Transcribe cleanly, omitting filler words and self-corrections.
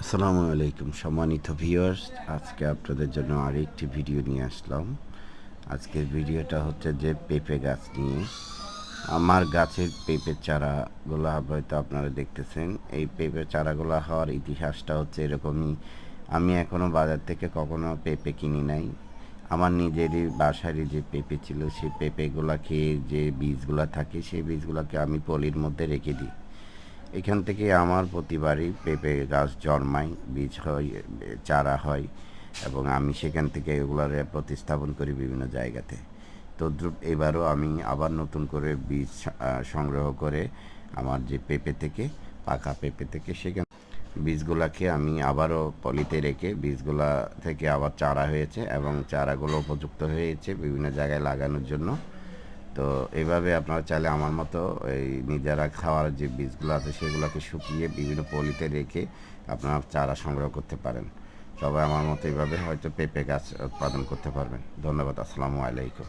আসসালামু আলাইকুম সম্মানিত ভিউয়ার্স, আজকে আপনাদের জন্য আরেকটি ভিডিও নিয়ে আসলাম। আজকের ভিডিওটা হচ্ছে যে পেঁপে গাছ নিয়ে। আমার গাছের পেঁপের চারাগুলো হয়তো আপনারা দেখতেছেন। এই পেঁপের চারাগুলো হওয়ার ইতিহাসটা হচ্ছে এরকমই। আমি এখনও বাজার থেকে কখনো পেঁপে কিনি নাই। আমার নিজেরই বাসারই যে পেঁপে ছিল, সেই পেঁপেগুলা খেয়ে যে বীজগুলা থাকে, সেই বীজগুলোকে আমি পলির মধ্যে রেখে দিই। এখান থেকে আমার প্রতিবারই পেঁপে গাছ জন্মায়, বীজ হয়, চারা হয়, এবং আমি সেখান থেকে এগুলার প্রতিস্থাপন করি বিভিন্ন জায়গাতে। তদ্রূপ এবারও আমি আবার নতুন করে বীজ সংগ্রহ করে আমার যে পেঁপে থেকে, পাকা পেঁপে থেকে, সেখান বীজগুলাকে আমি আবারও পলিতে রেখে বীজগুলা থেকে আবার চারা হয়েছে এবং চারাগুলো উপযুক্ত হয়েছে বিভিন্ন জায়গায় লাগানোর জন্য। তো এভাবে আপনারা চাইলে আমার মতো এই নিজেরা খাওয়ার যে বীজগুলো আছে সেগুলোকে শুকিয়ে বিভিন্ন পলিতে রেখে আপনারা চারা সংগ্রহ করতে পারেন। সবাই আমার মতো এইভাবে হয়তো পেঁপে গাছ উৎপাদন করতে পারবেন। ধন্যবাদ। আসসালামু আলাইকুম।